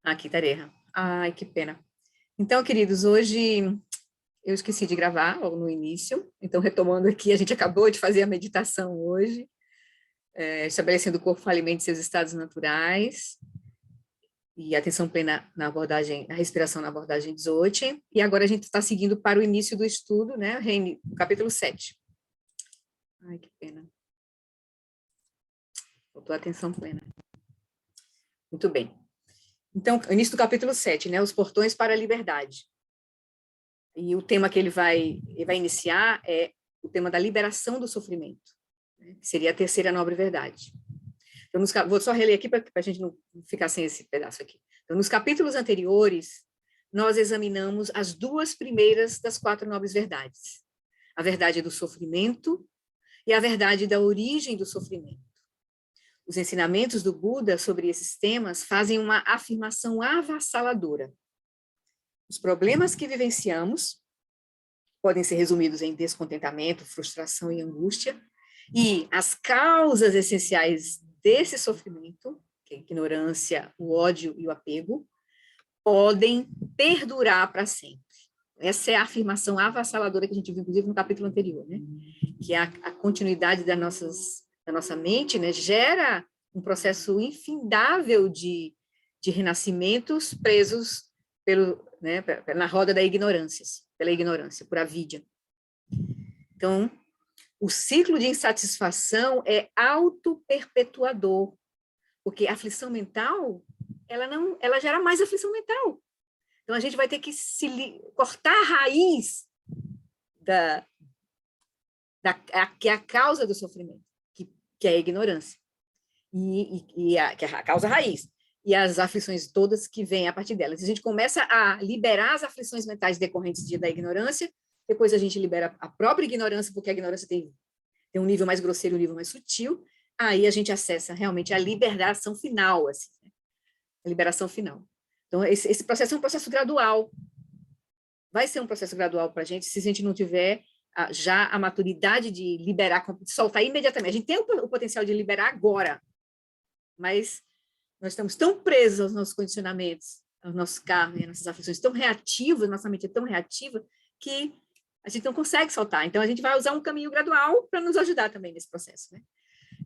Aqui, tarefa. Ai, que pena. Então, queridos, hoje eu esqueci de gravar logo no início, então retomando aqui, a gente acabou de fazer a meditação hoje, estabelecendo o corpo alimento e seus estados naturais, e atenção plena na abordagem, na respiração na abordagem Dzogchen, e agora a gente está seguindo para o início do estudo, né, capítulo 7. Ai, que pena. Faltou atenção plena. Muito bem. Então, início do capítulo 7, né, os portões para a liberdade. E o tema que ele vai iniciar é o tema da liberação do sofrimento, né, que seria a terceira nobre verdade. Então, vou só reler aqui para a gente não ficar sem esse pedaço aqui. Então, nos capítulos anteriores, nós examinamos as duas primeiras das quatro nobres verdades. A verdade do sofrimento e a verdade da origem do sofrimento. Os ensinamentos do Buda sobre esses temas fazem uma afirmação avassaladora. Os problemas que vivenciamos podem ser resumidos em descontentamento, frustração e angústia, e as causas essenciais desse sofrimento, que é a ignorância, o ódio e o apego, podem perdurar para sempre. Essa é a afirmação avassaladora que a gente viu, inclusive, no capítulo anterior, né? Que a continuidade da nossa mente, né, gera um processo infindável de renascimentos presos na roda da ignorância, pela ignorância, por avidya. Então, o ciclo de insatisfação é autoperpetuador, porque a aflição mental, ela gera mais aflição mental. Então, a gente vai ter que cortar a raiz que é a causa do sofrimento, que é a ignorância, que é a causa raiz, e as aflições todas que vêm a partir delas. A gente começa a liberar as aflições mentais decorrentes da ignorância, depois a gente libera a própria ignorância, porque a ignorância tem um nível mais grosseiro e um nível mais sutil, aí a gente acessa realmente a liberação final, assim, né? A liberação final. Então, esse processo é um processo gradual. Vai ser um processo gradual para a gente, se a gente não tiver já a maturidade de liberar, de soltar imediatamente. A gente tem o potencial de liberar agora, mas nós estamos tão presos aos nossos condicionamentos, aos nossos karmas, às nossas aflições, tão reativas, nossa mente é tão reativa, que a gente não consegue soltar. Então, a gente vai usar um caminho gradual para nos ajudar também nesse processo, né?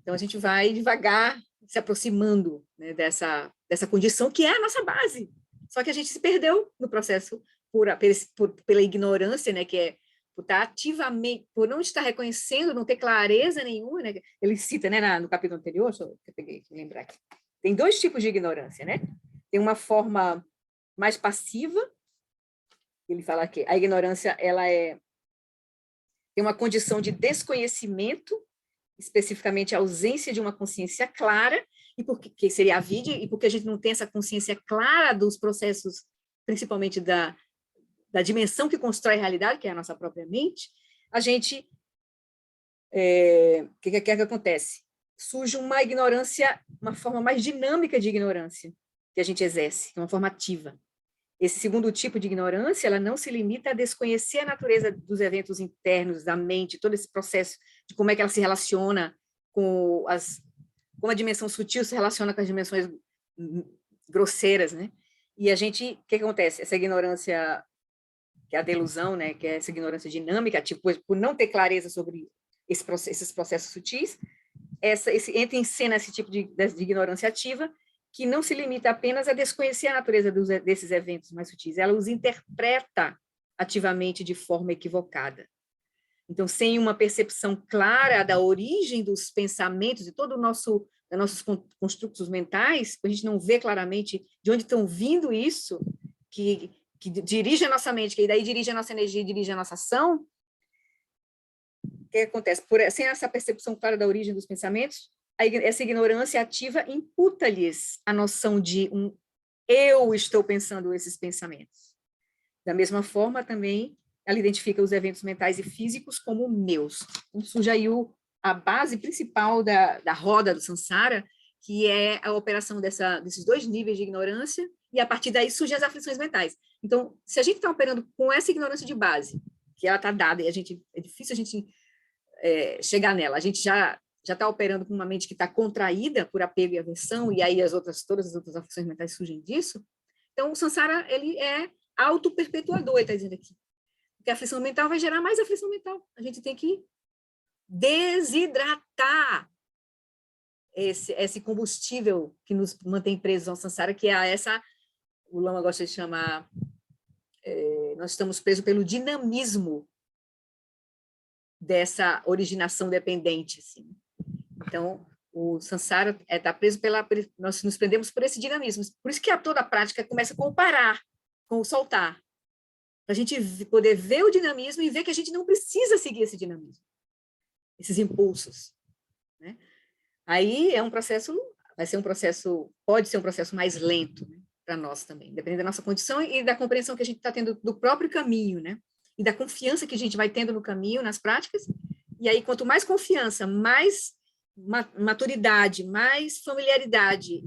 Então, a gente vai devagar se aproximando, né, dessa condição que é a nossa base. Só que a gente se perdeu no processo pela ignorância, né, que é por estar ativamente, por não estar reconhecendo, não ter clareza nenhuma, né? Ele cita, né, no capítulo anterior, deixa eu peguei aqui, lembrar aqui. Tem dois tipos de ignorância, né? Tem uma forma mais passiva, ele fala que a ignorância, tem uma condição de desconhecimento, especificamente a ausência de uma consciência clara, que seria a avidya, e porque a gente não tem essa consciência clara dos processos, principalmente da dimensão que constrói a realidade, que é a nossa própria mente, a gente, o que acontece? Surge uma ignorância, uma forma mais dinâmica de ignorância que a gente exerce, uma forma ativa. Esse segundo tipo de ignorância, ela não se limita a desconhecer a natureza dos eventos internos da mente, todo esse processo de como é que ela se relaciona como a dimensão sutil se relaciona com as dimensões grosseiras, né? E o que acontece? Essa ignorância, que é a delusão, né? Que é essa ignorância dinâmica, tipo, por não ter clareza sobre esses processos sutis, entra em cena esse tipo de ignorância ativa, que não se limita apenas a desconhecer a natureza desses eventos mais sutis, ela os interpreta ativamente de forma equivocada. Então, sem uma percepção clara da origem dos pensamentos e todo nossos construtos mentais, a gente não vê claramente de onde estão vindo isso, que dirige a nossa mente, que daí dirige a nossa energia, dirige a nossa ação. O que acontece? Sem essa percepção clara da origem dos pensamentos, essa ignorância ativa imputa-lhes a noção de eu estou pensando esses pensamentos. Da mesma forma, também, ela identifica os eventos mentais e físicos como meus. Então, surge aí a base principal da roda do samsara, que é a operação desses dois níveis de ignorância, e a partir daí surgem as aflições mentais. Então, se a gente está operando com essa ignorância de base, que ela está dada, e é difícil a gente chegar nela, a gente já está operando com uma mente que está contraída por apego e aversão, e aí todas as outras aflições mentais surgem disso, Então, o samsara, ele é auto-perpetuador, ele está dizendo aqui. Porque a aflição mental vai gerar mais aflição mental. A gente tem que desidratar esse combustível que nos mantém presos ao samsara, que é essa, o Lama gosta de chamar, nós estamos presos pelo dinamismo dessa originação dependente. Assim. Então, o samsara está preso nós nos prendemos por esse dinamismo. Por isso que toda a prática começa com o parar, com o soltar. Para a gente poder ver o dinamismo e ver que a gente não precisa seguir esse dinamismo, esses impulsos. Né? Aí é um processo, pode ser um processo mais lento, né, para nós também, dependendo da nossa condição e da compreensão que a gente está tendo do próprio caminho, né? E da confiança que a gente vai tendo no caminho, nas práticas. E aí, quanto mais confiança, mais maturidade, mais familiaridade,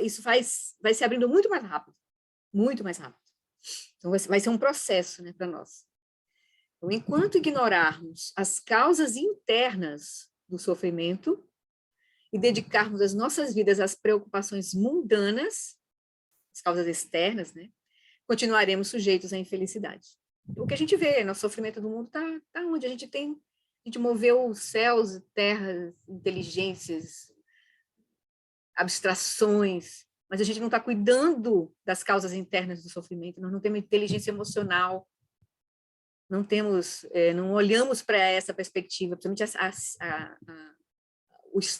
isso vai se abrindo muito mais rápido, muito mais rápido. Então, vai ser um processo, né, para nós. Então, enquanto ignorarmos as causas internas do sofrimento e dedicarmos as nossas vidas às preocupações mundanas, as causas externas, né, continuaremos sujeitos à infelicidade. O que a gente vê no sofrimento do mundo está onde a gente moveu céus, terras, inteligências, abstrações, mas a gente não está cuidando das causas internas do sofrimento, nós não temos inteligência emocional, não olhamos para essa perspectiva, principalmente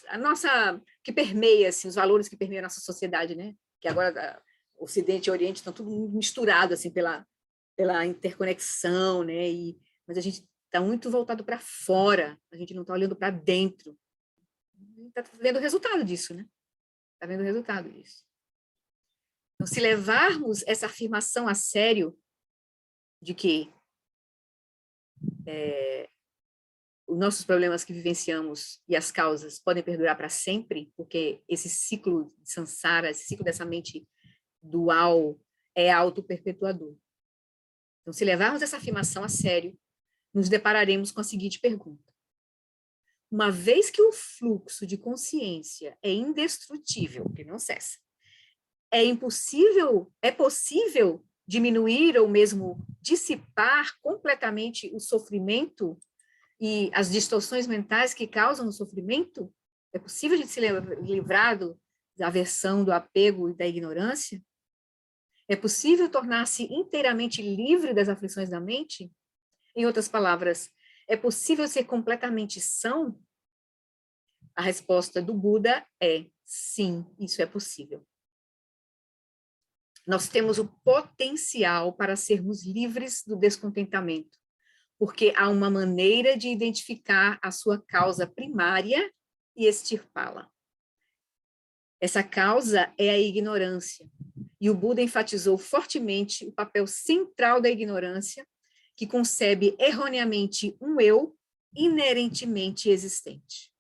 a nossa, que permeia, assim, os valores que permeiam a nossa sociedade, né? Que agora Ocidente e Oriente estão tudo misturado, assim, pela interconexão, né? Mas a gente está muito voltado para fora, a gente não está olhando para dentro. Está vendo o resultado disso, né? Está vendo o resultado disso. Então, se levarmos essa afirmação a sério de que os nossos problemas que vivenciamos e as causas podem perdurar para sempre, porque esse ciclo de samsara, esse ciclo dessa mente dual é auto-perpetuador. Então, se levarmos essa afirmação a sério, nos depararemos com a seguinte pergunta. Uma vez que o fluxo de consciência é indestrutível, que não cessa, é possível diminuir ou mesmo dissipar completamente o sofrimento e as distorções mentais que causam o sofrimento? É possível a gente se livrar da aversão, do apego e da ignorância? É possível tornar-se inteiramente livre das aflições da mente? Em outras palavras, é possível ser completamente são? A resposta do Buda é sim, isso é possível. Nós temos o potencial para sermos livres do descontentamento, porque há uma maneira de identificar a sua causa primária e extirpá-la. Essa causa é a ignorância, e o Buda enfatizou fortemente o papel central da ignorância, que concebe erroneamente um eu inerentemente existente.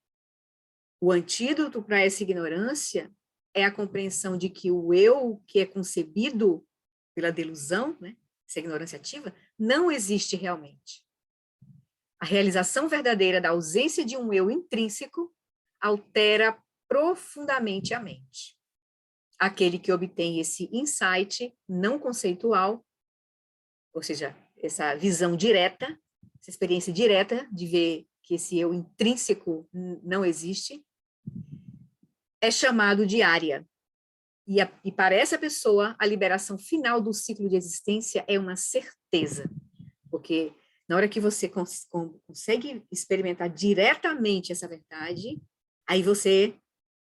O antídoto para essa ignorância é a compreensão de que o eu que é concebido pela delusão, né, essa ignorância ativa, não existe realmente. A realização verdadeira da ausência de um eu intrínseco altera profundamente a mente. Aquele que obtém esse insight não conceitual, ou seja, essa visão direta, essa experiência direta de ver que esse eu intrínseco não existe, é chamado de Arya. E para essa pessoa, a liberação final do ciclo de existência é uma certeza, porque na hora que você consegue experimentar diretamente essa verdade, aí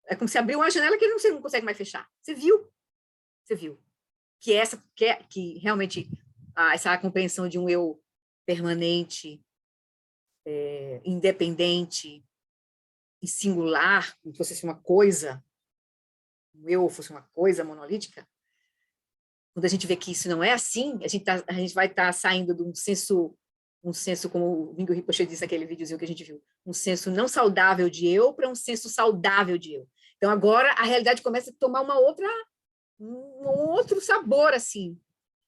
é como se abriu uma janela que você não consegue mais fechar. Você viu que realmente essa compreensão de um eu permanente, independente e singular, como se fosse uma coisa, um eu fosse uma coisa monolítica, quando a gente vê que isso não é assim, a gente vai estar saindo de um senso, como o Mingyur Rinpoche disse naquele videozinho que a gente viu, um senso não saudável de eu para um senso saudável de eu. Então, agora, a realidade começa a tomar um outro sabor, assim.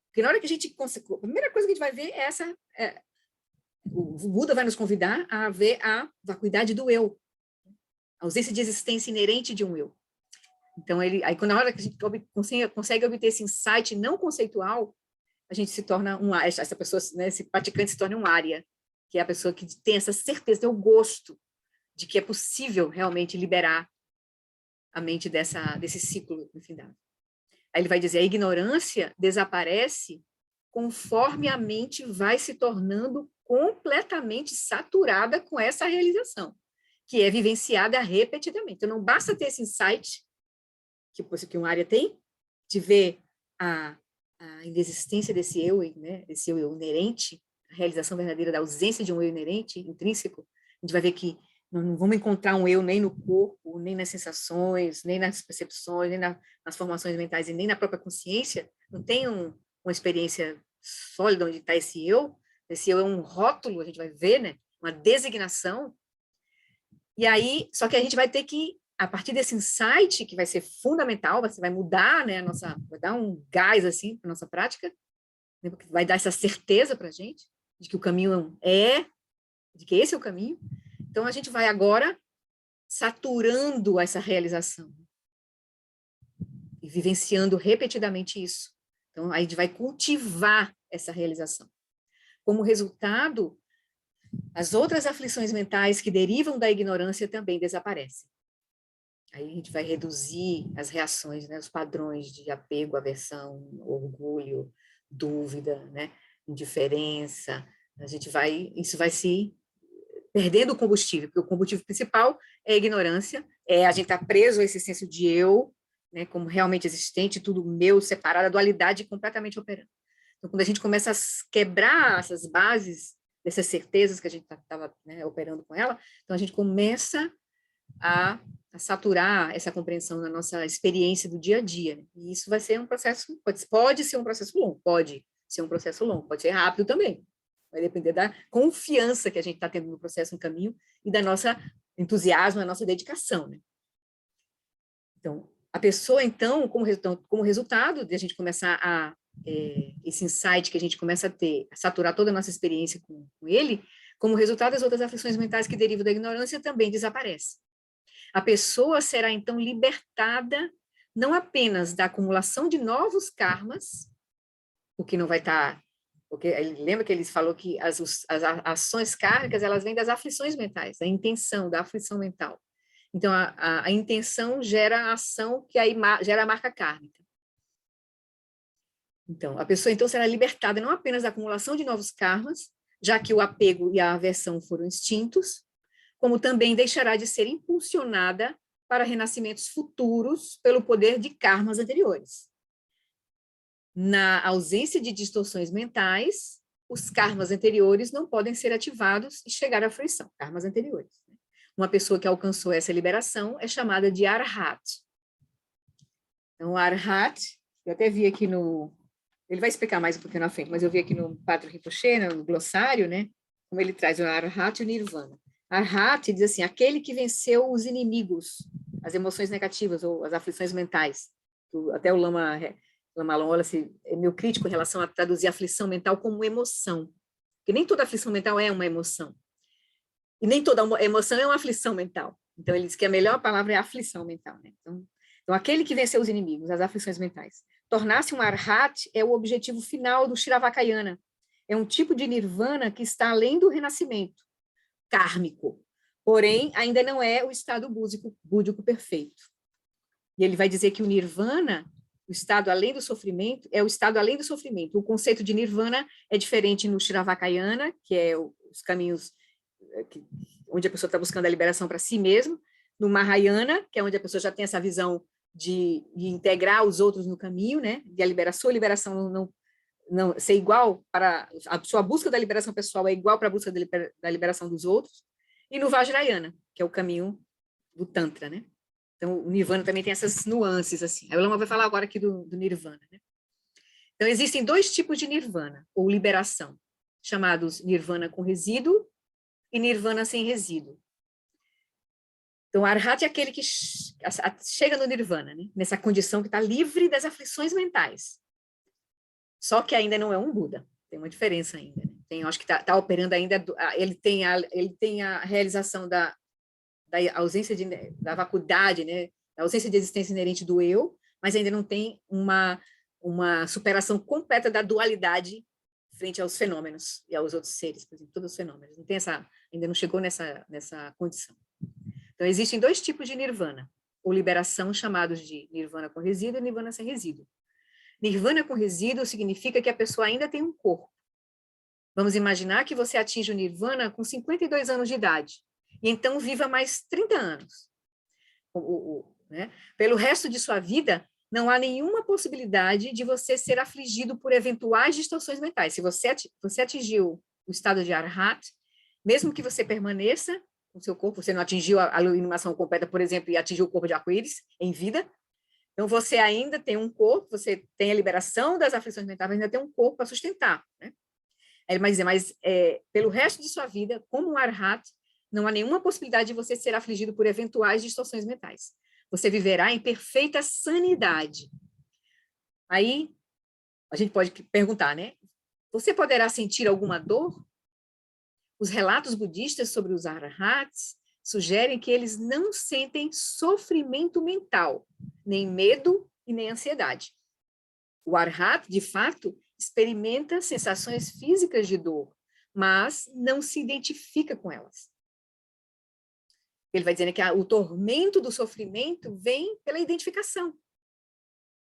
Porque na hora que a gente... A primeira coisa que a gente vai ver é essa... o Buda vai nos convidar a ver a vacuidade do eu. A ausência de existência inerente de um eu. Então, aí, na hora que a gente consegue obter esse insight não conceitual, a gente se torna essa pessoa, né, esse praticante se torna um área, que é a pessoa que tem essa certeza, tem o gosto de que é possível realmente liberar a mente desse ciclo infindável. Aí ele vai dizer, a ignorância desaparece conforme a mente vai se tornando completamente saturada com essa realização, que é vivenciada repetidamente. Então, não basta ter esse insight, que uma área tem, de ver a inexistência desse eu, né, esse eu inerente, a realização verdadeira da ausência de um eu inerente, intrínseco. A gente vai ver que não vamos encontrar um eu nem no corpo, nem nas sensações, nem nas percepções, nem nas formações mentais e nem na própria consciência. Não tem uma experiência sólida onde está esse eu. Esse eu é um rótulo, a gente vai ver, né? Uma designação. E aí, só que a gente vai ter que, a partir desse insight, que vai ser fundamental, você vai mudar, né, vai dar um gás, assim, para a nossa prática, né, porque vai dar essa certeza para a gente, de que o caminho de que esse é o caminho. Então, a gente vai agora saturando essa realização e vivenciando repetidamente isso. Então, a gente vai cultivar essa realização. Como resultado, as outras aflições mentais que derivam da ignorância também desaparecem. Aí a gente vai reduzir as reações, né, os padrões de apego, aversão, orgulho, dúvida, né, indiferença. Isso vai se perdendo o combustível, porque o combustível principal é a ignorância, a gente está preso a esse senso de eu, né, como realmente existente, tudo meu, separado, a dualidade completamente operando. Então, quando a gente começa a quebrar essas bases, dessas certezas que a gente estava, né, operando com ela, então a gente começa a saturar essa compreensão na nossa experiência do dia a dia. Né? E isso vai ser um processo, pode ser um processo longo, pode ser rápido também. Vai depender da confiança que a gente está tendo no processo, no caminho, e da nossa entusiasmo, da nossa dedicação. Né? Então, a pessoa, então, como resultado de a gente começar esse insight que a gente começa a ter, a saturar toda a nossa experiência com ele, como resultado, as outras aflições mentais que derivam da ignorância também desaparecem. A pessoa será, então, libertada não apenas da acumulação de novos karmas, o que não vai estar... Porque lembra que ele falou que as ações kármicas, elas vêm das aflições mentais, da intenção, da aflição mental. Então, a intenção gera a ação, que aí gera a marca kármica. Então, a pessoa então será libertada não apenas da acumulação de novos karmas, já que o apego e a aversão foram extintos, como também deixará de ser impulsionada para renascimentos futuros pelo poder de karmas anteriores. Na ausência de distorções mentais, os karmas anteriores não podem ser ativados e chegar à fruição, karmas anteriores. Uma pessoa que alcançou essa liberação é chamada de Arhat. Então, Arhat, eu até vi aqui ele vai explicar mais um pouquinho na frente, mas eu vi aqui no Patra Rinpoche, no glossário, né, como ele traz o Arhat e o Nirvana. Arhat diz assim, aquele que venceu os inimigos, as emoções negativas ou as aflições mentais. Até o Lama Wallace é meio crítico em relação a traduzir aflição mental como emoção, porque nem toda aflição mental é uma emoção. E nem toda emoção é uma aflição mental. Então, ele diz que a melhor palavra é aflição mental. Né? Então, aquele que venceu os inimigos, as aflições mentais. Tornar-se um Arhat é o objetivo final do Shiravakayana. É um tipo de nirvana que está além do renascimento kármico. Porém, ainda não é o estado búdico perfeito. E ele vai dizer que o nirvana, o estado além do sofrimento, é o estado além do sofrimento. O conceito de nirvana é diferente no Shiravakayana, que é os caminhos onde a pessoa está buscando a liberação para si mesmo, no Mahayana, que é onde a pessoa já tem essa visão de integrar os outros no caminho, né? De a sua liberação não ser igual para a sua busca da liberação pessoal é igual para a busca da liberação dos outros, e no Vajrayana, que é o caminho do Tantra, né? Então, o Nirvana também tem essas nuances, assim. A Lama vai falar agora aqui do Nirvana, né? Então, existem dois tipos de Nirvana, ou liberação, chamados Nirvana com resíduo e Nirvana sem resíduo. Então, Arhat é aquele que chega no Nirvana, né? Nessa condição que está livre das aflições mentais. Só que ainda não é um Buda. Tem uma diferença ainda. Né? Eu acho que está operando ainda... Ele tem a realização da ausência da vacuidade, né? a ausência de existência inerente do eu, mas ainda não tem uma superação completa da dualidade frente aos fenômenos e aos outros seres, por exemplo, todos os fenômenos. Não tem ainda não chegou nessa condição. Então, existem dois tipos de nirvana, ou liberação, chamados de nirvana com resíduo e nirvana sem resíduo. Nirvana com resíduo significa que a pessoa ainda tem um corpo. Vamos imaginar que você atinge o nirvana com 52 anos de idade, e então viva mais 30 anos. Né? Pelo resto de sua vida, não há nenhuma possibilidade de você ser afligido por eventuais distorções mentais. Se você atingiu o estado de Arhat, mesmo que você permaneça com seu corpo, você não atingiu a iluminação completa, por exemplo, e atingiu o corpo de arco-íris em vida, então você ainda tem um corpo, você tem a liberação das aflições mentais, mas ainda tem um corpo para sustentar. Né? Mas pelo resto de sua vida, como um Arhat, não há nenhuma possibilidade de você ser afligido por eventuais distorções mentais. Você viverá em perfeita sanidade. Aí, a gente pode perguntar, né? Você poderá sentir alguma dor? Os relatos budistas sobre os arahats sugerem que eles não sentem sofrimento mental, nem medo e nem ansiedade. O arahat, de fato, experimenta sensações físicas de dor, mas não se identifica com elas. Ele vai dizendo que o tormento do sofrimento vem pela identificação.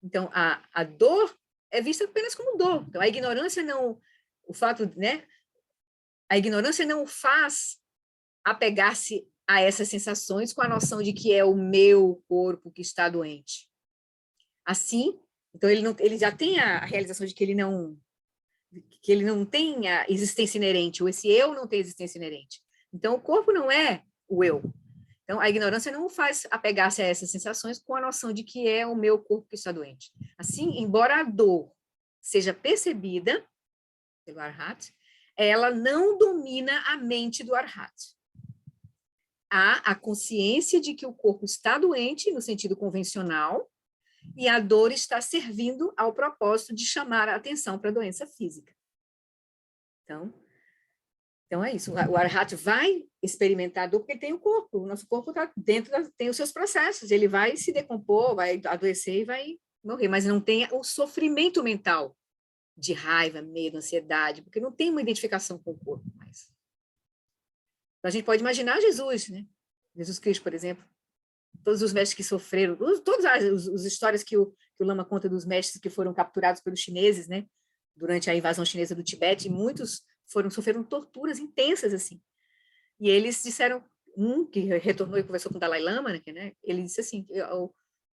Então, a dor é vista apenas como dor. Então, a ignorância não... O fato, né? A ignorância não o faz apegar-se a essas sensações com a noção de que é o meu corpo que está doente. Assim, então ele já tem a realização de que ele não tem a existência inerente, ou esse eu não tem existência inerente. Então, o corpo não é o eu. Então, a ignorância não faz apegar-se a essas sensações com a noção de que é o meu corpo que está doente. Assim, embora a dor seja percebida pelo Arhat, ela não domina a mente do Arhat. Há a consciência de que o corpo está doente, no sentido convencional, e a dor está servindo ao propósito de chamar a atenção para a doença física. Então é isso. O Arhat vai experimentar a dor porque ele tem o corpo. O nosso corpo está dentro, tem os seus processos. Ele vai se decompor, vai adoecer e vai morrer. Mas não tem o sofrimento mental de raiva, medo, ansiedade, porque não tem uma identificação com o corpo mais. Então, a gente pode imaginar Jesus, né? Jesus Cristo, por exemplo. Todos os mestres que sofreram, todas as histórias que o Lama conta dos mestres que foram capturados pelos chineses, né? Durante a invasão chinesa do Tibete, e muitos sofreram torturas intensas, assim. E eles disseram, que retornou e conversou com o Dalai Lama, né? Ele disse assim,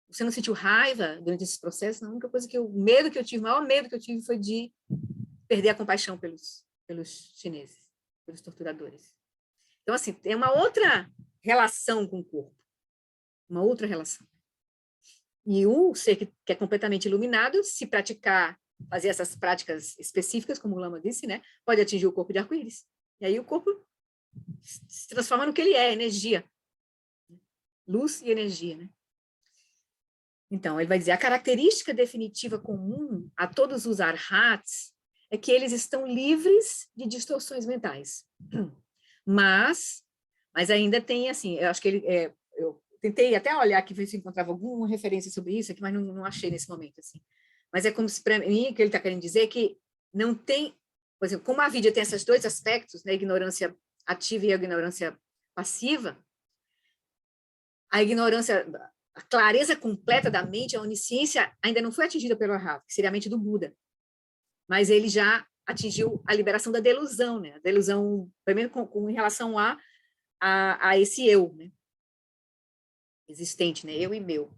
você não sentiu raiva durante esse processo? Não, a única coisa o maior medo que eu tive foi de perder a compaixão pelos chineses, pelos torturadores. Então, assim, tem uma outra relação com o corpo, uma outra relação. E o ser que é completamente iluminado, se praticar, fazer essas práticas específicas, como o Lama disse, né, pode atingir o corpo de arco-íris. E aí o corpo se transforma no que ele é, energia. Luz e energia, né? Então, ele vai dizer, a característica definitiva comum a todos os arhats é que eles estão livres de distorções mentais. Mas ainda tem, assim, eu acho que eu tentei até olhar aqui, ver se encontrava alguma referência sobre isso aqui, mas não achei nesse momento, assim. Mas é como se, para mim, o que ele está querendo dizer é que não tem, por exemplo, como a vida tem esses dois aspectos, né, a ignorância ativa e a ignorância passiva, a clareza completa da mente, a onisciência, ainda não foi atingida pelo Arhat, que seria a mente do Buda. Mas ele já atingiu a liberação da delusão, né? A delusão, primeiro, em relação a esse eu, né? Existente, né? Eu e meu.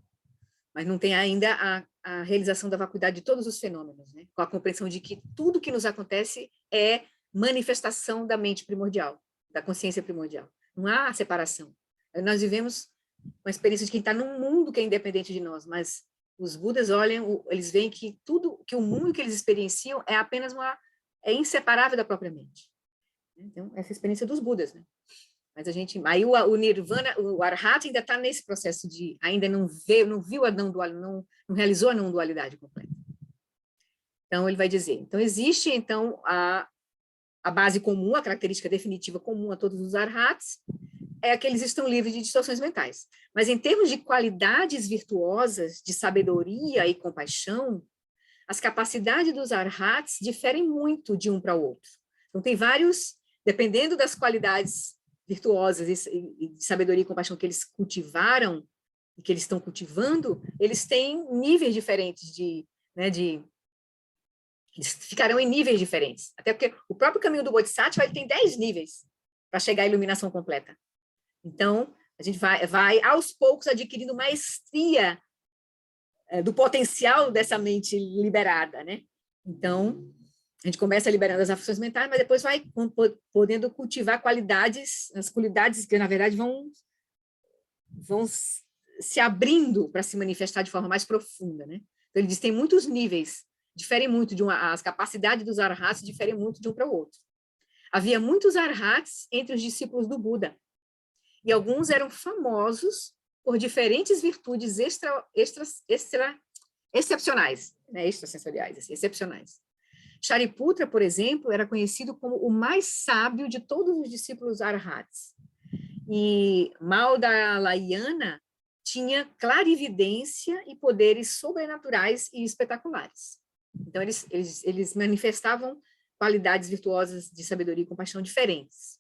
Mas não tem ainda a realização da vacuidade de todos os fenômenos, né? Com a compreensão de que tudo que nos acontece é manifestação da mente primordial, da consciência primordial. Não há separação. Nós vivemos uma experiência de quem está num mundo que é independente de nós, mas os Budas olham, eles veem que tudo, que o mundo que eles experienciam é apenas é inseparável da própria mente. Então, essa é a experiência dos Budas, né? Mas aí o Nirvana, o Arhat ainda está nesse processo de, ainda não viu a não dualidade, não realizou a não dualidade completa. Então, ele vai dizer, então existe, então, a base comum, a característica definitiva comum a todos os Arhats, é que eles estão livres de distorções mentais. Mas em termos de qualidades virtuosas, de sabedoria e compaixão, as capacidades dos arhats diferem muito de um para o outro. Então, tem vários, dependendo das qualidades virtuosas e de sabedoria e compaixão que eles cultivaram, e que eles estão cultivando, eles têm níveis diferentes eles ficarão em níveis diferentes. Até porque o próprio caminho do Bodhisattva ele tem 10 níveis para chegar à iluminação completa. Então, a gente vai aos poucos adquirindo maestria do potencial dessa mente liberada, né? Então, a gente começa liberando as aflições mentais, mas depois vai podendo cultivar qualidades, as qualidades que, na verdade, vão se abrindo para se manifestar de forma mais profunda, né? Então, ele diz que tem muitos níveis, diferem muito as capacidades dos arhats diferem muito de um para o outro. Havia muitos arhats entre os discípulos do Buda, e alguns eram famosos por diferentes virtudes excepcionais, né? Extrasensoriais, assim, excepcionais. Shariputra, por exemplo, era conhecido como o mais sábio de todos os discípulos arhats. E Madhyayana tinha clarividência e poderes sobrenaturais e espetaculares. Então, eles manifestavam qualidades virtuosas de sabedoria e compaixão diferentes.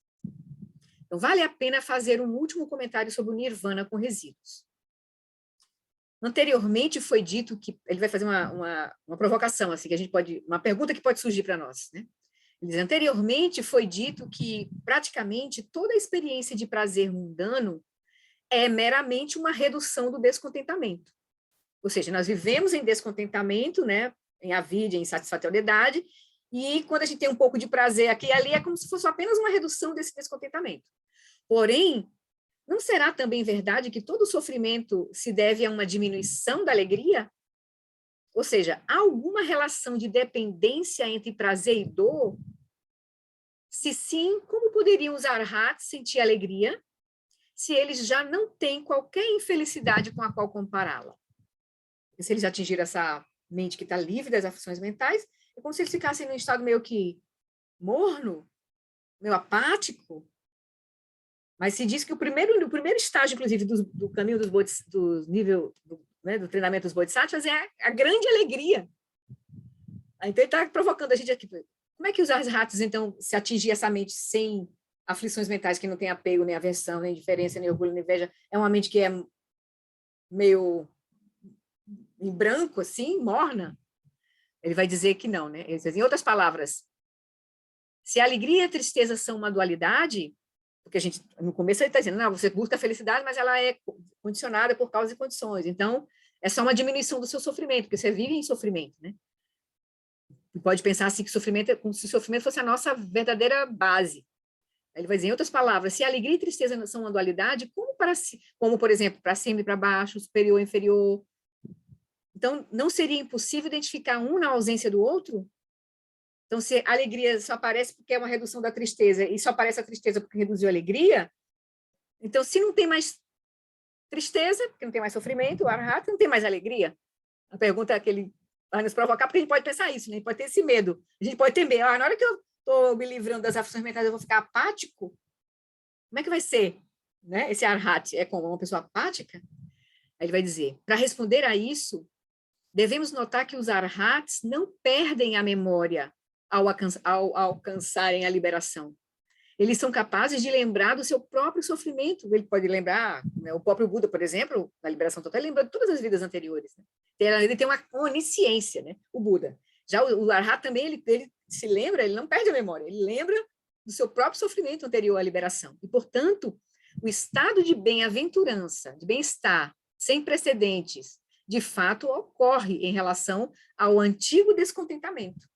Então, vale a pena fazer um último comentário sobre o Nirvana com resíduos. Anteriormente foi dito que ele vai fazer uma provocação, assim, que a gente pode, uma pergunta que pode surgir para nós, né? Ele diz, anteriormente foi dito que praticamente toda a experiência de prazer mundano é meramente uma redução do descontentamento. Ou seja, nós vivemos em descontentamento, né? Em avidya, em insatisfatoriedade, e quando a gente tem um pouco de prazer aqui e ali, é como se fosse apenas uma redução desse descontentamento. Porém, não será também verdade que todo sofrimento se deve a uma diminuição da alegria? Ou seja, há alguma relação de dependência entre prazer e dor? Se sim, como poderiam os arhats sentir alegria se eles já não têm qualquer infelicidade com a qual compará-la? Se eles atingiram essa mente que está livre das aflições mentais, é como se eles ficassem num estado meio que morno, meio apático. Mas se diz que o primeiro estágio, inclusive, do caminho do nível do treinamento dos bodhisattvas é a grande alegria. Então, ele está provocando a gente aqui. Como é que os arhats, então, se atingir essa mente sem aflições mentais, que não tem apego, nem aversão, nem indiferença, nem orgulho, nem inveja, é uma mente que é meio em branco, assim, morna? Ele vai dizer que não, né? Ele diz, em outras palavras, se a alegria e a tristeza são uma dualidade, porque a gente, no começo ele está dizendo, não, você busca a felicidade, mas ela é condicionada por causa e condições. Então, é só uma diminuição do seu sofrimento, porque você vive em sofrimento, né? E pode pensar assim que sofrimento é como se o sofrimento fosse a nossa verdadeira base. Ele vai dizer, em outras palavras, se a alegria e tristeza são uma dualidade, como por exemplo, para cima e para baixo, superior e inferior. Então, não seria impossível identificar um na ausência do outro? Então, se a alegria só aparece porque é uma redução da tristeza e só aparece a tristeza porque reduziu a alegria, então, se não tem mais tristeza, porque não tem mais sofrimento, o arhata não tem mais alegria. A pergunta que ele vai nos provocar, porque a gente pode pensar isso, né? A gente pode ter esse medo. A gente pode ter medo. Na hora que eu estou me livrando das aflições mentais, eu vou ficar apático? Como é que vai ser? Né? Esse arhata é como uma pessoa apática? Aí ele vai dizer, para responder a isso, devemos notar que os arhats não perdem a memória ao alcançarem a liberação. Eles são capazes de lembrar do seu próprio sofrimento. Ele pode lembrar, né, o próprio Buda, por exemplo, na liberação total, ele lembra de todas as vidas anteriores. Né? Ele tem uma onisciência, né, o Buda. Já o Arhat também, ele se lembra, ele não perde a memória, ele lembra do seu próprio sofrimento anterior à liberação. E, portanto, o estado de bem-aventurança, de bem-estar, sem precedentes, de fato ocorre em relação ao antigo descontentamento.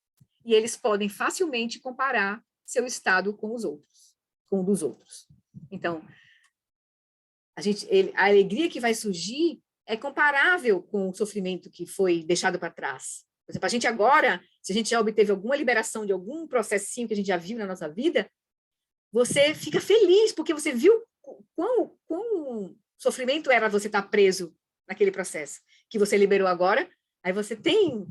E eles podem facilmente comparar seu estado com os outros, com o dos outros. Então, a alegria que vai surgir é comparável com o sofrimento que foi deixado para trás. Por exemplo, a gente agora, se a gente já obteve alguma liberação de algum processinho que a gente já viu na nossa vida, você fica feliz, porque você viu quão sofrimento era você estar preso naquele processo, que você liberou agora, aí você tem...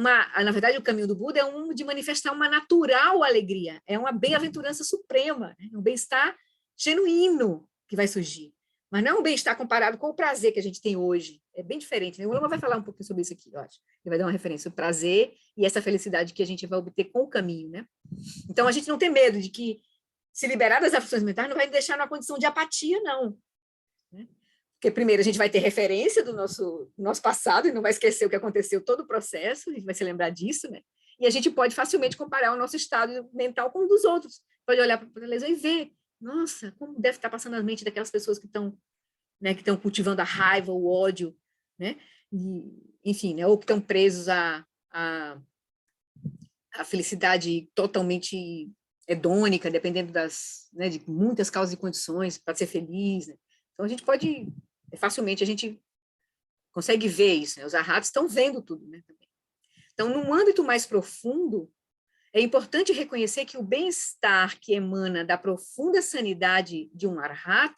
na verdade, o caminho do Buda é de manifestar uma natural alegria, é uma bem-aventurança suprema, um bem-estar genuíno que vai surgir. Mas não é um bem-estar comparado com o prazer que a gente tem hoje. É bem diferente, né? O Lama vai falar um pouquinho sobre isso aqui, eu acho. Ele vai dar uma referência, o prazer e essa felicidade que a gente vai obter com o caminho, né? Então, a gente não tem medo de que se liberar das aflições mentais não vai deixar numa condição de apatia, não. Né? Porque, primeiro, a gente vai ter referência do nosso passado e não vai esquecer o que aconteceu, todo o processo, a gente vai se lembrar disso, né? E a gente pode facilmente comparar o nosso estado mental com o dos outros. Pode olhar para a lesão e ver, nossa, como deve estar passando a mente daquelas pessoas que estão, né, que estão cultivando a raiva, o ódio, né? E, enfim, né, ou que estão presos à felicidade totalmente hedônica, dependendo né, de muitas causas e condições para ser feliz. Né? Então, a gente pode, facilmente, a gente consegue ver isso. Né? Os arhatas estão vendo tudo. Né, também. Então, num âmbito mais profundo, é importante reconhecer que o bem-estar que emana da profunda sanidade de um arhat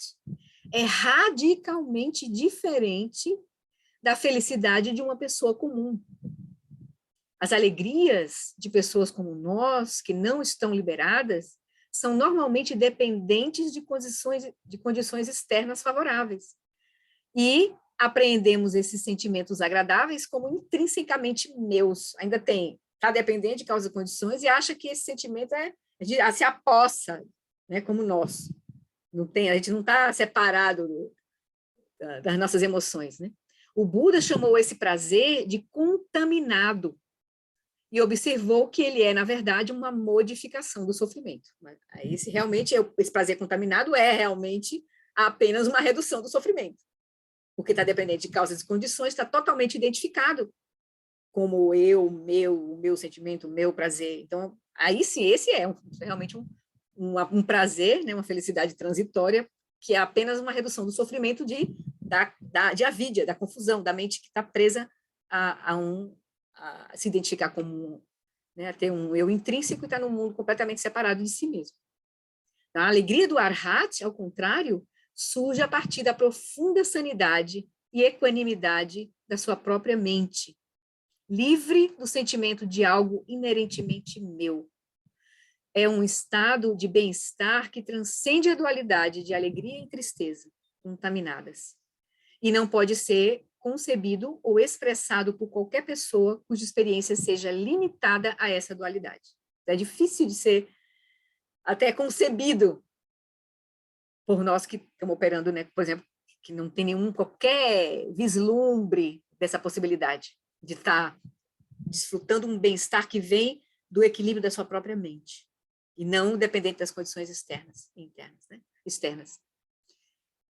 é radicalmente diferente da felicidade de uma pessoa comum. As alegrias de pessoas como nós, que não estão liberadas, são normalmente dependentes de condições externas favoráveis. E apreendemos esses sentimentos agradáveis como intrinsecamente meus. Ainda está dependente de causas e condições e acha que esse sentimento se apossa, né, como nosso. A gente não está separado das nossas emoções. Né? O Buda chamou esse prazer de contaminado e observou que ele é, na verdade, uma modificação do sofrimento. Esse prazer contaminado é realmente apenas uma redução do sofrimento, porque está dependente de causas e condições, está totalmente identificado como o meu sentimento, o meu prazer. Então, aí sim, esse é realmente um prazer, né, uma felicidade transitória, que é apenas uma redução do sofrimento de avidia, da confusão, da mente que está presa a se identificar como, né, ter um eu intrínseco e estar num mundo completamente separado de si mesmo. A alegria do arhat, ao contrário, surge a partir da profunda sanidade e equanimidade da sua própria mente, livre do sentimento de algo inerentemente meu. É um estado de bem-estar que transcende a dualidade de alegria e tristeza, contaminadas, e não pode ser concebido ou expressado por qualquer pessoa cuja experiência seja limitada a essa dualidade. É difícil de ser até concebido por nós que estamos operando, né, por exemplo, que não tem qualquer vislumbre dessa possibilidade de estar desfrutando um bem-estar que vem do equilíbrio da sua própria mente e não dependente das condições externas e internas, né, externas.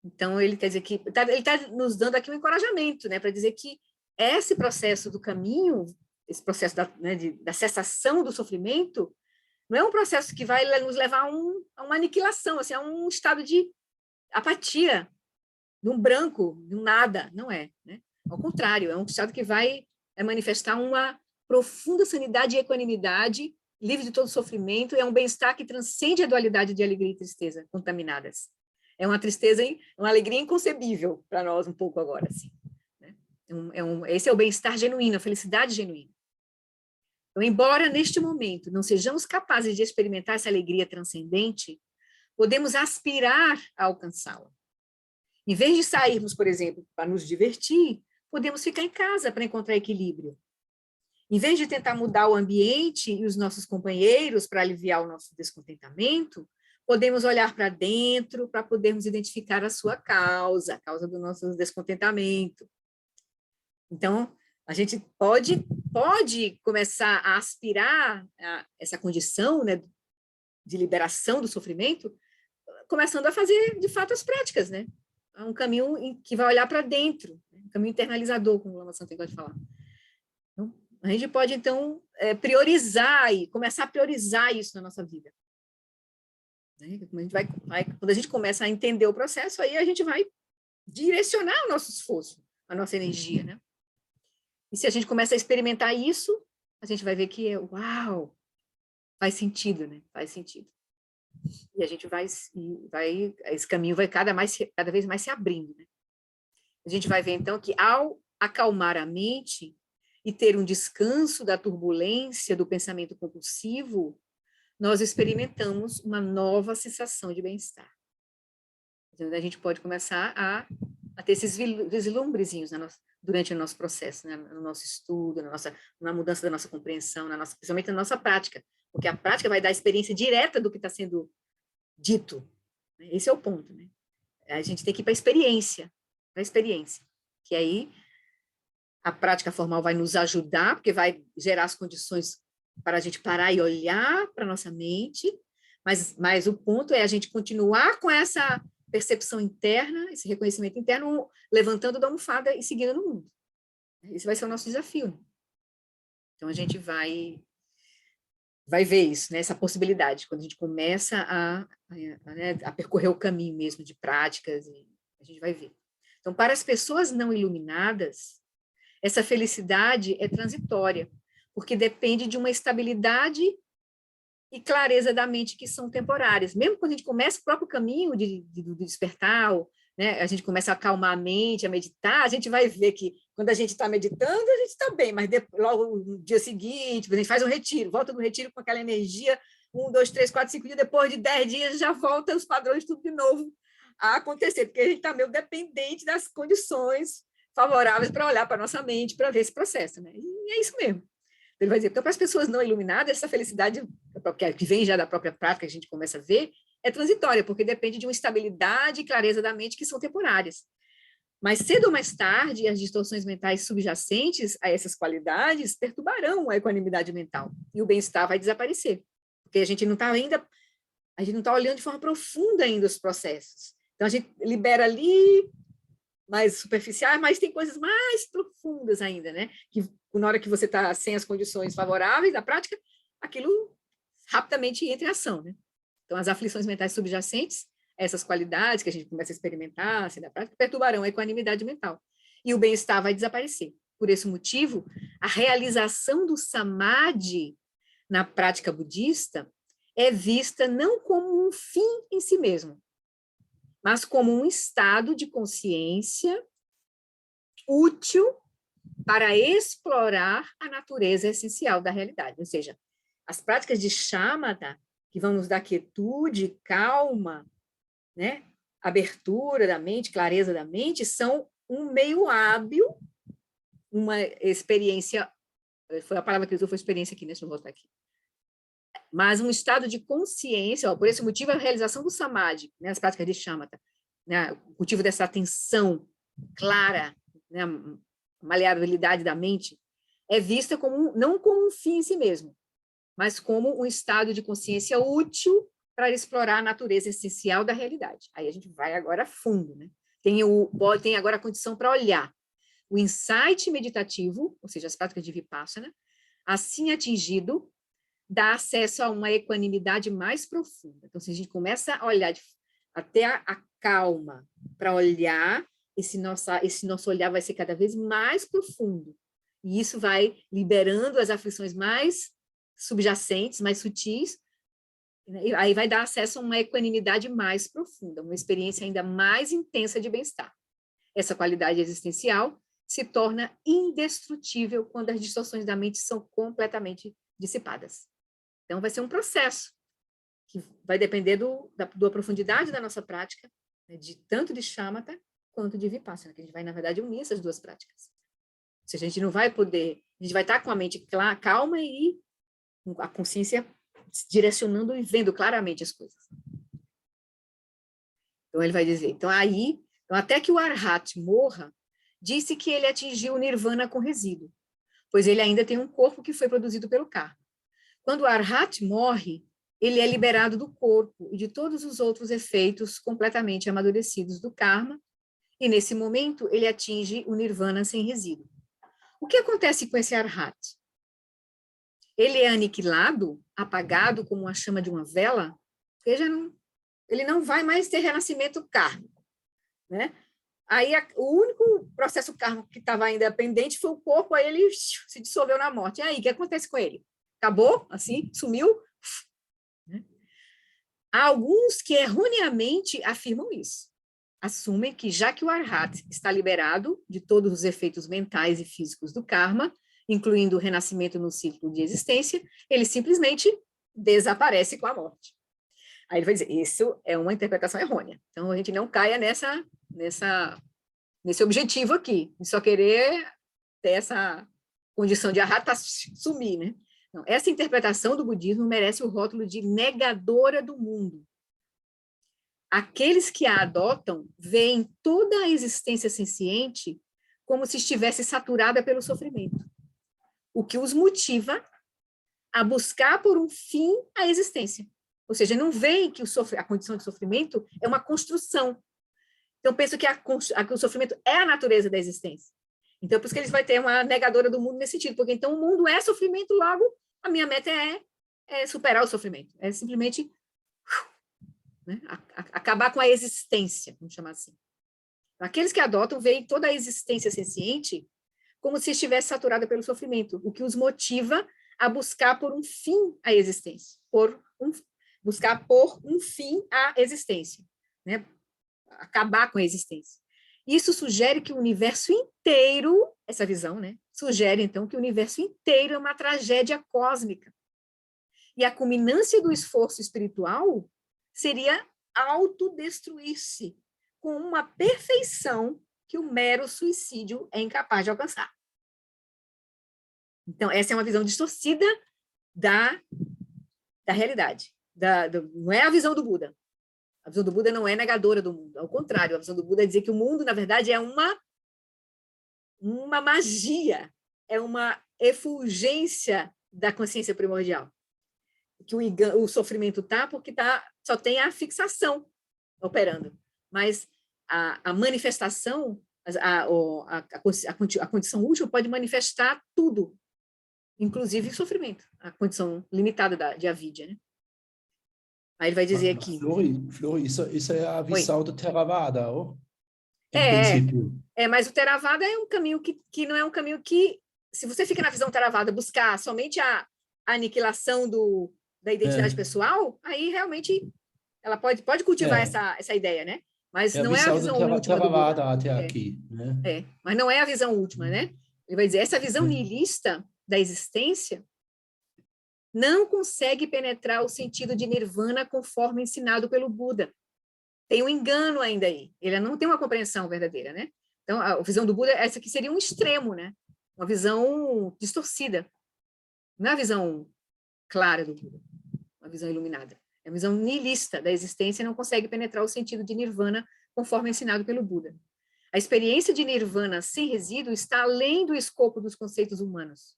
Então, ele quer dizer que ele está nos dando aqui um encorajamento, né, para dizer que esse processo do caminho, esse processo da cessação do sofrimento, não é um processo que vai nos levar a uma aniquilação, assim, a um estado de apatia, de um branco, de um nada, não é. Né? Ao contrário, é um estado que vai manifestar uma profunda sanidade e equanimidade, livre de todo sofrimento, é um bem-estar que transcende a dualidade de alegria e tristeza contaminadas. É uma tristeza, uma alegria inconcebível para nós um pouco agora. Assim, né? Esse é o bem-estar genuíno, a felicidade genuína. Então, embora neste momento não sejamos capazes de experimentar essa alegria transcendente, podemos aspirar a alcançá-la. Em vez de sairmos, por exemplo, para nos divertir, podemos ficar em casa para encontrar equilíbrio. Em vez de tentar mudar o ambiente e os nossos companheiros para aliviar o nosso descontentamento, podemos olhar para dentro para podermos identificar a sua causa, a causa do nosso descontentamento. Então, a gente pode começar a aspirar a essa condição, né, de liberação do sofrimento, começando a fazer, de fato, as práticas, né? É um caminho que vai olhar para dentro, um caminho internalizador, como o Lama Santen gosta de falar. Então, a gente pode, então, priorizar e começar a priorizar isso na nossa vida. Quando a gente começa a entender o processo, aí a gente vai direcionar o nosso esforço, a nossa energia, né? E se a gente começa a experimentar isso, a gente vai ver que, uau, faz sentido, né? Faz sentido. E a gente esse caminho vai cada vez mais se abrindo, né? A gente vai ver, então, que ao acalmar a mente e ter um descanso da turbulência do pensamento compulsivo, nós experimentamos uma nova sensação de bem-estar. Então, a gente pode começar a ter esses vislumbrezinhos durante o nosso processo, né? No nosso estudo, na mudança da nossa compreensão, principalmente na nossa prática, porque a prática vai dar a experiência direta do que está sendo dito. Esse é o ponto, né? A gente tem que ir para a experiência, que aí a prática formal vai nos ajudar, porque vai gerar as condições para a gente parar e olhar para a nossa mente, mas o ponto é a gente continuar com essa percepção interna, esse reconhecimento interno, levantando da almofada e seguindo no mundo. Esse vai ser o nosso desafio. Então, a gente vai ver isso, né? Essa possibilidade, quando a gente começa a percorrer o caminho mesmo de práticas, a gente vai ver. Então, para as pessoas não iluminadas, essa felicidade é transitória, porque depende de uma estabilidade e clareza da mente que são temporárias. Mesmo quando a gente começa o próprio caminho do despertar, né, a gente começa a acalmar a mente, a meditar, a gente vai ver que quando a gente está meditando, a gente está bem, mas logo no dia seguinte, a gente faz um retiro, volta do retiro com aquela energia, 1, 2, 3, 4, 5 dias, depois de 10 dias já volta os padrões tudo de novo a acontecer, porque a gente está meio dependente das condições favoráveis para olhar para a nossa mente, para ver esse processo, né? E é isso mesmo. Ele vai dizer, então, para as pessoas não iluminadas, essa felicidade, que vem já da própria prática, que a gente começa a ver, é transitória, porque depende de uma estabilidade e clareza da mente que são temporárias. Mas, cedo ou mais tarde, as distorções mentais subjacentes a essas qualidades perturbarão a equanimidade mental, e o bem-estar vai desaparecer, porque a gente não está olhando de forma profunda ainda os processos. Então, a gente libera ali mais superficiais, mas tem coisas mais profundas ainda, né? Que na hora que você está sem as condições favoráveis da prática, aquilo rapidamente entra em ação, né? Então, as aflições mentais subjacentes, essas qualidades que a gente começa a experimentar assim, da prática, perturbarão a equanimidade mental. E o bem-estar vai desaparecer. Por esse motivo, a realização do samadhi na prática budista é vista não como um fim em si mesmo, mas como um estado de consciência útil para explorar a natureza essencial da realidade. Ou seja, as práticas de shamatha, que vão nos dar quietude, calma, né? Abertura da mente, clareza da mente, são um meio hábil, uma experiência, foi a palavra que usou, foi experiência aqui, né? Deixa eu voltar aqui. Mas um estado de consciência, por esse motivo, a realização do samadhi, né, as práticas de shamatha, né, o motivo dessa atenção clara, né, a maleabilidade da mente, é vista não como um fim em si mesmo, mas como um estado de consciência útil para explorar a natureza essencial da realidade. Aí a gente vai agora a fundo, né? Tem agora a condição para olhar. O insight meditativo, ou seja, as práticas de Vipassana, assim atingido, dá acesso a uma equanimidade mais profunda. Então, se a gente começa a olhar até a calma para olhar, esse nosso olhar vai ser cada vez mais profundo. E isso vai liberando as aflições mais subjacentes, mais sutis, e aí vai dar acesso a uma equanimidade mais profunda, uma experiência ainda mais intensa de bem-estar. Essa qualidade existencial se torna indestrutível quando as distorções da mente são completamente dissipadas. Então, vai ser um processo que vai depender da profundidade da nossa prática, né, tanto de shamatha quanto de vipassana, que a gente vai, na verdade, unir essas duas práticas. Ou seja, a gente não vai poder, a gente vai estar com a mente calma e a consciência direcionando e vendo claramente as coisas. Então, ele vai dizer, então, até que o Arhat morra, disse que ele atingiu o nirvana com resíduo, pois ele ainda tem um corpo que foi produzido pelo karma. Quando o Arhat morre, ele é liberado do corpo e de todos os outros efeitos completamente amadurecidos do karma, e nesse momento ele atinge o nirvana sem resíduo. O que acontece com esse Arhat? Ele é aniquilado, apagado como a chama de uma vela, porque ele não vai mais ter renascimento kármico, né? Aí o único processo kármico que estava ainda pendente foi o corpo, aí ele se dissolveu na morte. E aí, o que acontece com ele? Acabou? Assim? Sumiu? Há alguns que erroneamente afirmam isso. Assumem que, já que o Arhat está liberado de todos os efeitos mentais e físicos do karma, incluindo o renascimento no ciclo de existência, ele simplesmente desaparece com a morte. Aí ele vai dizer, isso é uma interpretação errônea. Então, a gente não caia nesse objetivo aqui, de só querer ter essa condição de arrata sumir, né? Não, essa interpretação do budismo merece o rótulo de negadora do mundo. Aqueles que a adotam veem toda a existência senciente como se estivesse saturada pelo sofrimento, o que os motiva a buscar por um fim à existência. Ou seja, não veem que a condição de sofrimento é uma construção. Então, penso que o sofrimento é a natureza da existência. Então, por isso que eles vão ter uma negadora do mundo nesse sentido, porque então o mundo é sofrimento, logo a minha meta é superar o sofrimento, é simplesmente né, acabar com a existência, vamos chamar assim. Aqueles que adotam veem toda a existência senciente como se estivesse saturada pelo sofrimento, o que os motiva a buscar por um fim à existência, buscar por um fim à existência, né? Acabar com a existência. Isso sugere que o universo inteiro, essa visão, né? Sugere, então, que o universo inteiro é uma tragédia cósmica. E a culminância do esforço espiritual seria autodestruir-se com uma perfeição que o mero suicídio é incapaz de alcançar. Então, essa é uma visão distorcida da realidade. Não é a visão do Buda. A visão do Buda não é negadora do mundo. Ao contrário, a visão do Buda é dizer que o mundo, na verdade, é uma magia, é uma efulgência da consciência primordial. Que o sofrimento porque só tem a fixação operando. Mas a manifestação, a condição útil pode manifestar tudo, inclusive o sofrimento, a condição limitada de avidya, né? Aí ele vai dizer aqui... Flori, isso é a visão do Theravada, ó? Mas o Theravada é um caminho que não é um caminho que, se você fica na visão Theravada, buscar somente a aniquilação da identidade pessoal, aí realmente ela pode cultivar essa ideia, né? Mas não é a visão última do Buda. Até aqui, né? Mas não é a visão última, né? Ele vai dizer, essa visão nihilista da existência não consegue penetrar o sentido de nirvana conforme ensinado pelo Buda. Tem um engano ainda aí. Ele não tem uma compreensão verdadeira, né? Então, a visão do Buda, essa aqui seria um extremo, né? Uma visão distorcida. Não é a visão clara do Buda, uma visão iluminada. É a visão nihilista da existência e não consegue penetrar o sentido de nirvana conforme ensinado pelo Buda. A experiência de nirvana sem resíduo está além do escopo dos conceitos humanos.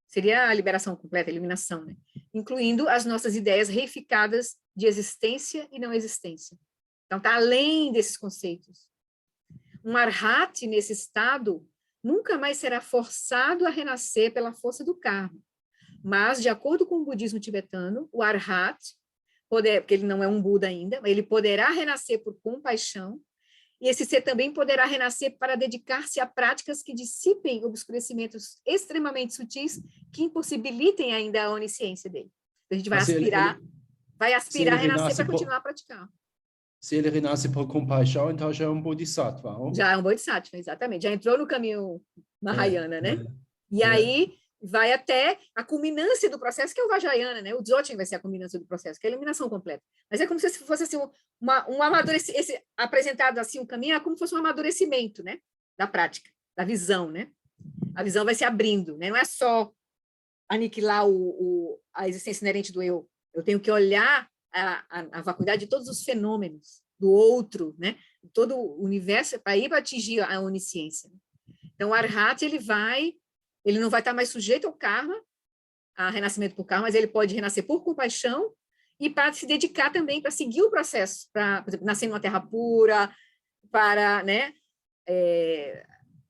Seria a liberação completa, a iluminação, né? Incluindo as nossas ideias reificadas de existência e não existência. Então, está além desses conceitos. Um arhat, nesse estado, nunca mais será forçado a renascer pela força do karma. Mas, de acordo com o budismo tibetano, o arhat, porque ele não é um Buda ainda, ele poderá renascer por compaixão, e esse ser também poderá renascer para dedicar-se a práticas que dissipem obscurecimentos extremamente sutis que impossibilitem ainda a onisciência dele. Então, a gente vai aspirar a renascer para continuar a praticar. Se ele renasce por compaixão, então já é um Bodhisattva. Ou? Já é um Bodhisattva, exatamente. Já entrou no caminho Mahayana, né? E aí vai até a culminância do processo, que é o Vajrayana, né? O Dzogchen vai ser a culminância do processo, que é a iluminação completa. Mas é como se fosse assim, um amadurecimento, apresentado assim, o caminho é como se fosse um amadurecimento, né? Da prática, da visão, né? A visão vai se abrindo, né? Não é só aniquilar a existência inerente do eu. Eu tenho que olhar a vacuidade de todos os fenômenos do outro, né? Todo o universo, para ir para atingir a onisciência. Então, o Arhat, ele não vai estar mais sujeito ao karma, a renascimento por karma, mas ele pode renascer por compaixão e para se dedicar também, para seguir o processo, para, por exemplo, nascer numa terra pura, para, né,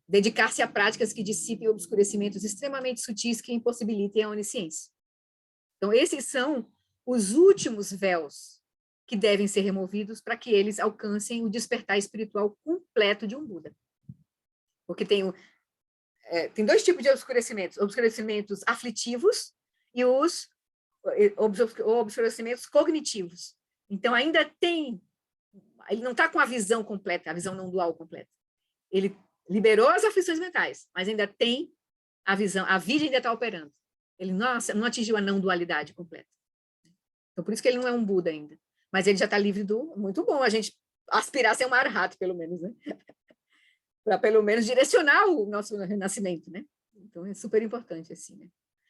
dedicar-se a práticas que dissipem obscurecimentos extremamente sutis que impossibilitem a onisciência. Então, esses são os últimos véus que devem ser removidos para que eles alcancem o despertar espiritual completo de um Buda. Porque tem dois tipos de obscurecimentos aflitivos e os obscurecimentos cognitivos. Então, ele não está com a visão completa, a visão não dual completa. Ele liberou as aflições mentais, mas ainda tem a visão, a vida ainda está operando. Ele não atingiu a não dualidade completa. Então, por isso que ele não é um Buda ainda. Mas ele já está livre muito bom a gente aspirar a ser um arhat, pelo menos, né? Para pelo menos direcionar o nosso renascimento, né? Então é super importante, assim, né?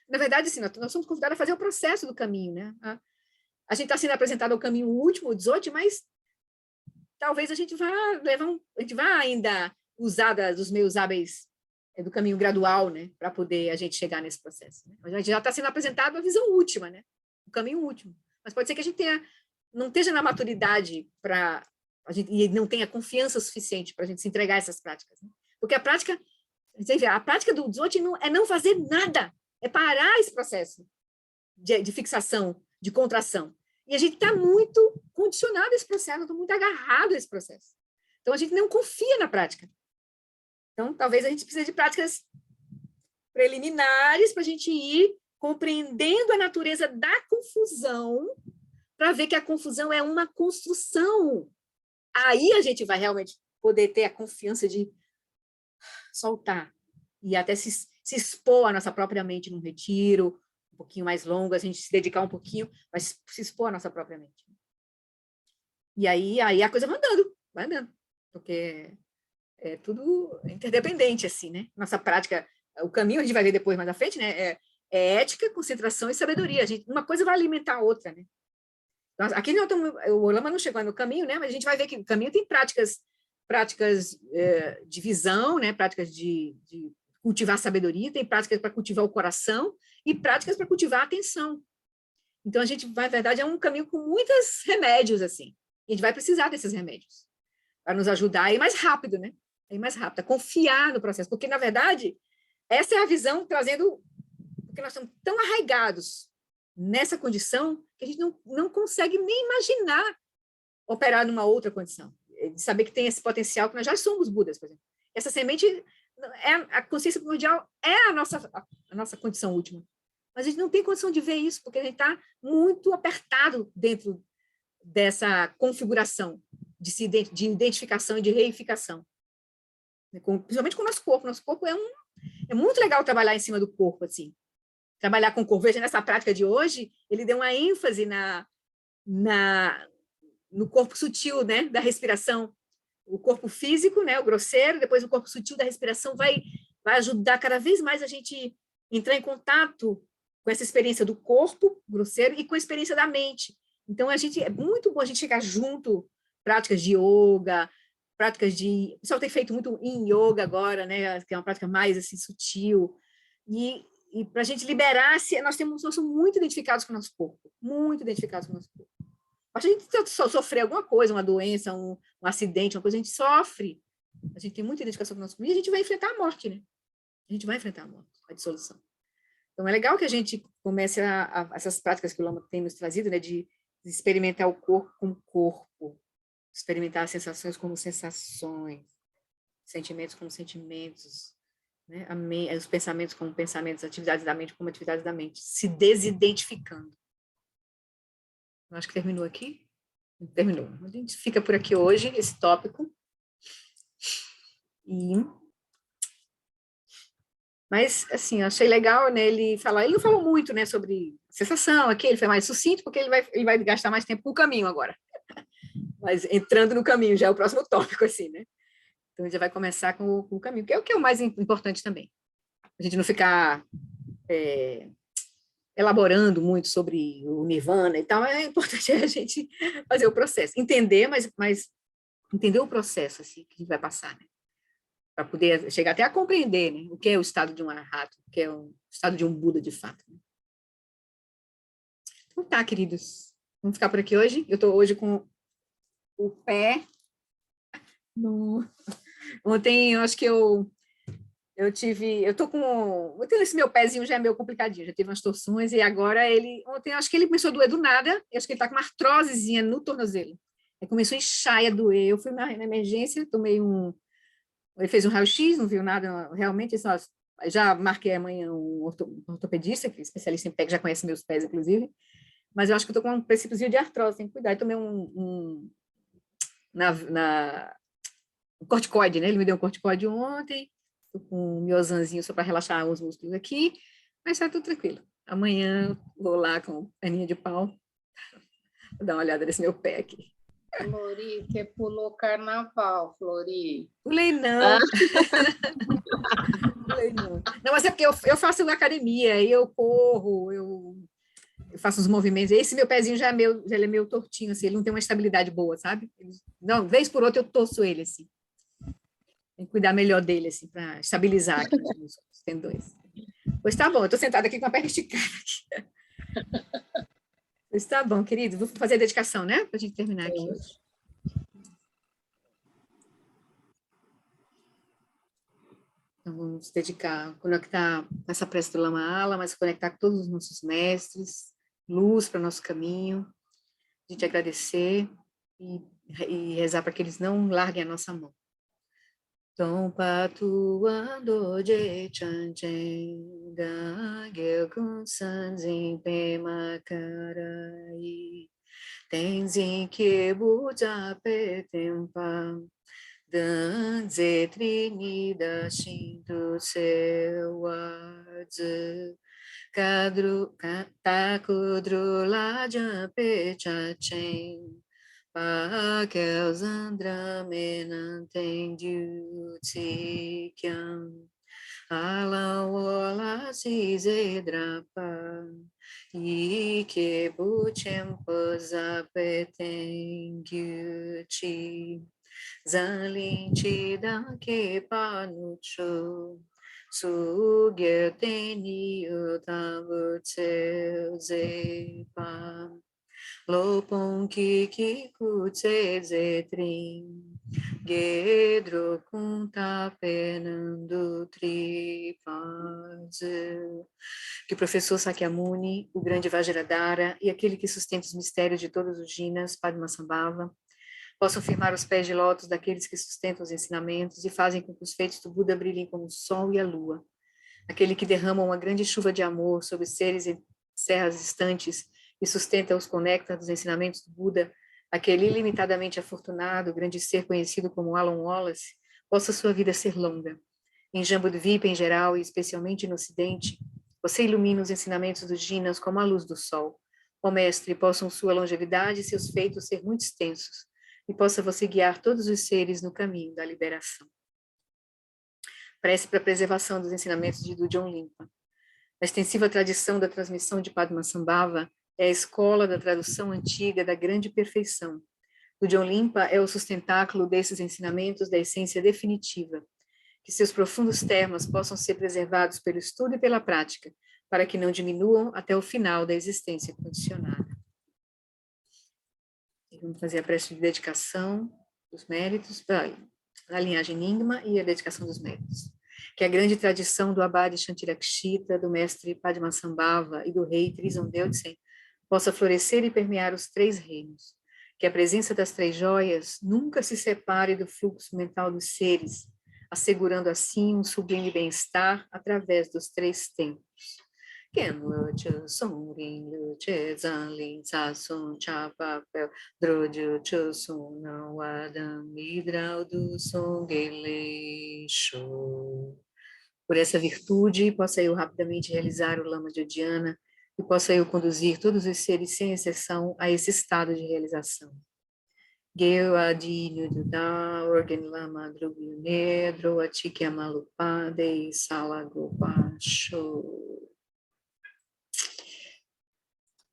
Na verdade, assim, nós somos convidados a fazer o processo do caminho, né? A gente está sendo apresentado ao caminho último, o 18, mas talvez a gente vá a gente vá ainda usar dos meios hábeis do caminho gradual, né? Para poder a gente chegar nesse processo. Né? A gente já está sendo apresentado a visão última, né? O caminho último. Mas pode ser que a gente não esteja na maturidade e não tenha confiança suficiente para a gente se entregar a essas práticas. Né? Porque a prática do Dzogchen é não fazer nada, é parar esse processo de fixação, de contração. E a gente está muito condicionado a esse processo, está muito agarrado a esse processo. Então, a gente não confia na prática. Então, talvez a gente precise de práticas preliminares para a gente ir compreendendo a natureza da confusão, para ver que a confusão é uma construção. Aí a gente vai realmente poder ter a confiança de soltar e até se expor à nossa própria mente num retiro um pouquinho mais longo, a gente se dedicar um pouquinho, mas se expor à nossa própria mente. E aí a coisa vai andando, porque é tudo interdependente, assim, né? Nossa prática, o caminho a gente vai ver depois, mais à frente, né? É ética, concentração e sabedoria. Uma coisa vai alimentar a outra, né? Aqui o Lama não chegou no caminho, né? Mas a gente vai ver que o caminho tem práticas de visão, né? Práticas de cultivar sabedoria, tem práticas para cultivar o coração e práticas para cultivar a atenção. Então, a gente vai, na verdade, é um caminho com muitos remédios, assim. E a gente vai precisar desses remédios para nos ajudar a ir mais rápido, né? A ir mais rápido, a confiar no processo. Porque, na verdade, essa é a visão trazendo... Porque nós estamos tão arraigados nessa condição que a gente não consegue nem imaginar operar numa outra condição. De saber que tem esse potencial, que nós já somos Budas, por exemplo. Essa semente, a consciência primordial é a nossa condição última. Mas a gente não tem condição de ver isso, porque a gente está muito apertado dentro dessa configuração de identificação e de reificação. Principalmente com o nosso corpo. Nosso corpo é muito legal trabalhar em cima do corpo, assim. Trabalhar com o corpo. Veja, nessa prática de hoje, ele deu uma ênfase no corpo sutil, né, da respiração. O corpo físico, né, o grosseiro, depois o corpo sutil da respiração vai ajudar cada vez mais a gente entrar em contato com essa experiência do corpo grosseiro e com a experiência da mente. Então, é muito bom a gente chegar junto, práticas de yoga, práticas de... O pessoal tem feito muito em yoga agora, né, que é uma prática mais assim, sutil. E para a gente liberar, nós somos muito identificados com o nosso corpo, muito identificados com o nosso corpo. A gente sofrer alguma coisa, uma doença, um acidente, uma coisa, a gente sofre. A gente tem muita identificação com o nosso corpo e a gente vai enfrentar a morte, né? A gente vai enfrentar a morte, a dissolução. Então, é legal que a gente comece essas práticas que o Lama tem nos trazido, né, de experimentar o corpo como corpo, experimentar as sensações como sensações, sentimentos como sentimentos, né, os pensamentos como pensamentos, atividades da mente como atividades da mente, se desidentificando. Eu acho que terminou aqui. Terminou. A gente fica por aqui hoje, esse tópico. Mas, assim, eu achei legal, né, ele não falou muito, né, sobre sensação aqui, ele foi mais sucinto, porque ele vai gastar mais tempo com o caminho agora. Mas entrando no caminho, já é o próximo tópico, assim, né? Então, a gente já vai começar com o caminho, que é o mais importante também. A gente não ficar elaborando muito sobre o Nirvana e tal, é importante a gente fazer o processo. Entender, mas entender o processo, assim, que a gente vai passar, né? Para poder chegar até a compreender, né, o que é o estado de um arhato, o que é o estado de um Buda de fato. Né? Então tá, queridos, vamos ficar por aqui hoje. Eu estou hoje com o pé no... Ontem, eu acho que eu tenho esse meu pezinho já é meio complicadinho, já teve umas torções, e agora ontem eu acho que ele começou a doer do nada, eu acho que ele está com uma artrosezinha no tornozelo. Aí começou a inchar e a doer, eu fui na emergência, ele fez um raio-x, não viu nada realmente, já marquei amanhã um ortopedista, que é especialista em pé, que já conhece meus pés, inclusive, mas eu acho que eu estou com um princípiozinho de artrose, tem que cuidar. Eu tomei um corticoide, né? Ele me deu um corticoide ontem, estou com um miozanzinho só para relaxar os músculos aqui, mas está tudo tranquilo. Amanhã vou lá com perninha de pau Vou dar uma olhada nesse meu pé aqui. Flori, você pulou carnaval, Flori. Pulei não. Pulei não. Não, mas é porque eu faço academia, aí eu corro, eu faço os movimentos. Esse meu pezinho já é meio tortinho, assim, ele não tem uma estabilidade boa, sabe? Não, vez por outra eu torço ele, assim. Tem que cuidar melhor dele, assim, para estabilizar aqui os tendões. Pois tá bom, eu estou sentada aqui com a perna esticada. Pois tá bom, querido. Vou fazer a dedicação, né? Para a gente terminar aqui hoje. Então, vamos dedicar, conectar essa prece do Lama Ala, mas conectar com todos os nossos mestres, luz para o nosso caminho, a gente agradecer e rezar para que eles não larguem a nossa mão. Tom patuando de chanchen da gelkun sanzin pema carai tenzin que buja petempa danze trinida shinto seu aze cadru takudru la jampe chachen Pakel Zandramenan Tendu Tsikyam Alawola Sizedrapa Ike Buchempo Zapeten Gyuchi Zalinchi Dake Panucho Sugyateni Utavutse Zepa Lopon Kiki Kutse Zetrim Gedro Kunta Penando Tripaze. Que o professor Sakyamuni, o grande Vajradhara e aquele que sustenta os mistérios de todos os Jinas, Padmasambhava, possam firmar os pés de lótus daqueles que sustentam os ensinamentos e fazem com que os feitos do Buda brilhem como o sol e a lua. Aquele que derrama uma grande chuva de amor sobre seres em serras distantes e sustenta os conecta dos ensinamentos do Buda, aquele ilimitadamente afortunado, grande ser conhecido como Alan Wallace, possa sua vida ser longa. Em Jambudvipa em geral, e especialmente no Ocidente, você ilumina os ensinamentos dos Jinas como a luz do sol. Ó Mestre, possam sua longevidade e seus feitos ser muito extensos, e possa você guiar todos os seres no caminho da liberação. Prece para a preservação dos ensinamentos de Dudjom Limpa. A extensiva tradição da transmissão de Padmasambhava é a escola da tradução antiga da grande perfeição. Dudjom Limpa é o sustentáculo desses ensinamentos da essência definitiva. Que seus profundos termos possam ser preservados pelo estudo e pela prática, para que não diminuam até o final da existência condicionada. E vamos fazer a prece de dedicação dos méritos, da linhagem Nyingma e a dedicação dos méritos. Que a grande tradição do Abade Shantirakshita, do mestre Padmasambhava e do rei Trisondeutsen possa florescer e permear os três reinos. Que a presença das três joias nunca se separe do fluxo mental dos seres, assegurando assim um sublime bem-estar através dos três tempos. Por essa virtude, possa eu rapidamente realizar o Lama de Uddiyana e possa eu conduzir todos os seres sem exceção a esse estado de realização. Geu adi nududa, organ lama drugune, droati kiamalupa, dei salagopa, show.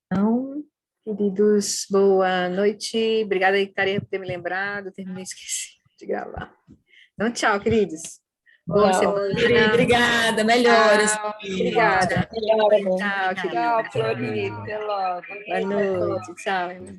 Então, queridos, boa noite. Obrigada, Ictaria, por ter me lembrado, terminei esquecendo de gravar. Então, tchau, queridos. Boa semana. Obrigada, melhoras. Obrigada. Tchau, Tchau, querida. Tchau, Florita. Até logo. Boa noite. Tchau, irmã.